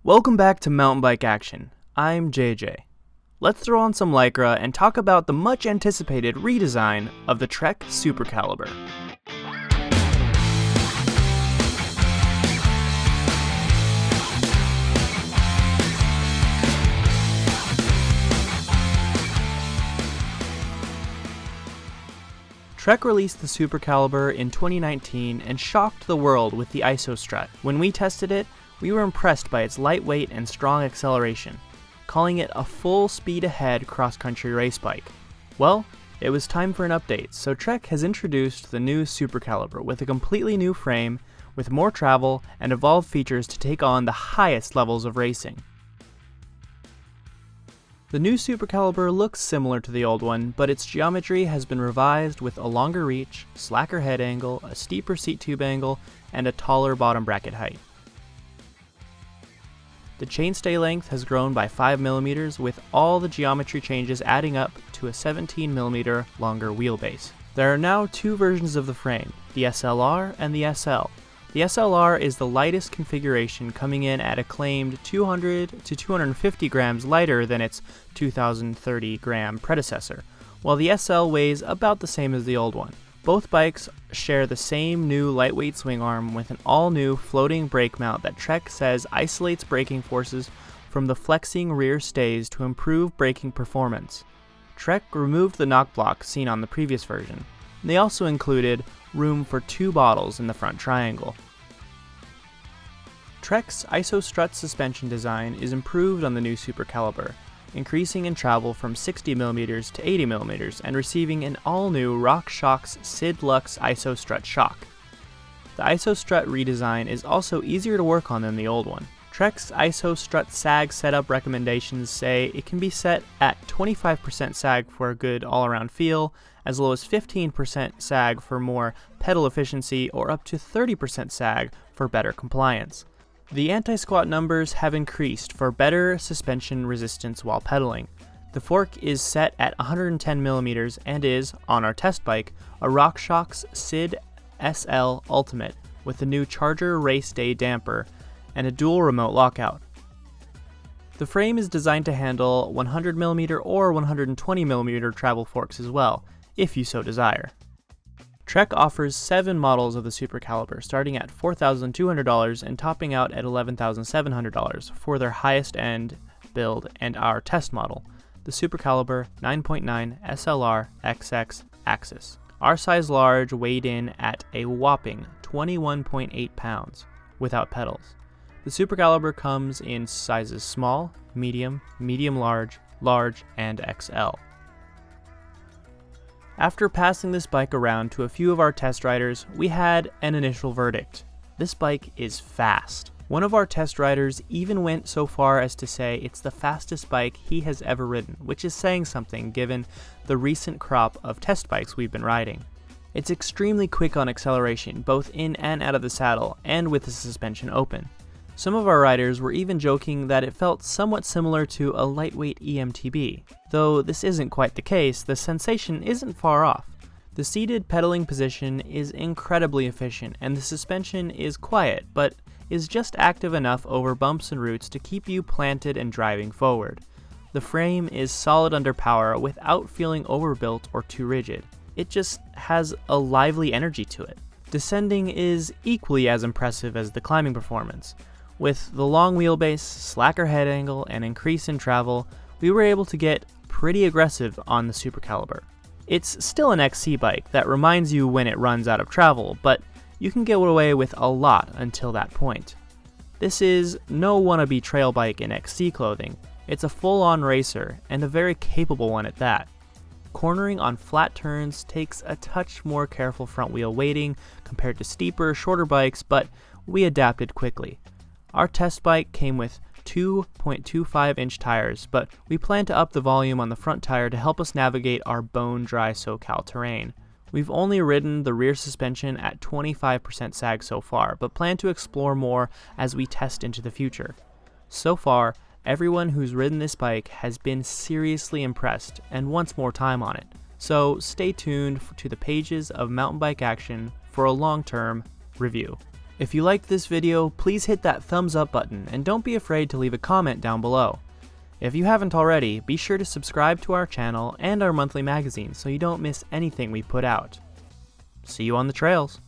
Welcome back to Mountain Bike Action. I'm JJ. Let's throw on some Lycra and talk about the much anticipated redesign of the Trek Supercaliber. Trek released the Supercaliber in 2019 and shocked the world with the IsoStrut. When we tested it, we were impressed by its lightweight and strong acceleration, calling it a full speed ahead cross-country race bike. Well, it was time for an update, so Trek has introduced the new Supercaliber with a completely new frame, with more travel and evolved features to take on the highest levels of racing. The new Supercaliber looks similar to the old one, but its geometry has been revised with a longer reach, slacker head angle, a steeper seat tube angle, and a taller bottom bracket height. The chainstay length has grown by 5mm, with all the geometry changes adding up to a 17mm longer wheelbase. There are now two versions of the frame, the SLR and the SL. The SLR is the lightest configuration, coming in at a claimed 200 to 250 grams lighter than its 2030 gram predecessor, while the SL weighs about the same as the old one. Both bikes share the same new lightweight swing arm with an all-new floating brake mount that Trek says isolates braking forces from the flexing rear stays to improve braking performance. Trek removed the knock block seen on the previous version. They also included room for two bottles in the front triangle. Trek's IsoStrut suspension design is improved on the new Supercaliber, increasing in travel from 60mm to 80mm and receiving an all-new RockShox SID Lux IsoStrut shock. The IsoStrut redesign is also easier to work on than the old one. Trek's IsoStrut sag setup recommendations say it can be set at 25% sag for a good all-around feel, as low as 15% sag for more pedal efficiency, or up to 30% sag for better compliance. The anti-squat numbers have increased for better suspension resistance while pedaling. The fork is set at 110mm and is, on our test bike, a RockShox SID SL Ultimate with the new Charger Race Day damper and a dual remote lockout. The frame is designed to handle 100mm or 120mm travel forks as well, if you so desire. Trek offers 7 models of the Supercaliber, starting at $4,200 and topping out at $11,700 for their highest end build and our test model, the Supercaliber 9.9 SLR XX Axis. Our size large weighed in at a whopping 21.8 pounds without pedals. The Supercaliber comes in sizes small, medium, medium-large, large, and XL. After passing this bike around to a few of our test riders, we had an initial verdict. This bike is fast. One of our test riders even went so far as to say it's the fastest bike he has ever ridden, which is saying something given the recent crop of test bikes we've been riding. It's extremely quick on acceleration, both in and out of the saddle, and with the suspension open. Some of our riders were even joking that it felt somewhat similar to a lightweight EMTB. Though this isn't quite the case, the sensation isn't far off. The seated pedaling position is incredibly efficient, and the suspension is quiet, but is just active enough over bumps and roots to keep you planted and driving forward. The frame is solid under power without feeling overbuilt or too rigid. It just has a lively energy to it. Descending is equally as impressive as the climbing performance. With the long wheelbase, slacker head angle, and increase in travel, we were able to get pretty aggressive on the Supercaliber. It's still an XC bike that reminds you when it runs out of travel, but you can get away with a lot until that point. This is no wannabe trail bike in XC clothing. It's a full-on racer, and a very capable one at that. Cornering on flat turns takes a touch more careful front wheel weighting compared to steeper, shorter bikes, but we adapted quickly. Our test bike came with 2.25-inch tires, but we plan to up the volume on the front tire to help us navigate our bone-dry SoCal terrain. We've only ridden the rear suspension at 25% sag so far, but plan to explore more as we test into the future. So far, everyone who's ridden this bike has been seriously impressed and wants more time on it. So stay tuned to the pages of Mountain Bike Action for a long-term review. If you liked this video, please hit that thumbs up button and don't be afraid to leave a comment down below. If you haven't already, be sure to subscribe to our channel and our monthly magazine so you don't miss anything we put out. See you on the trails!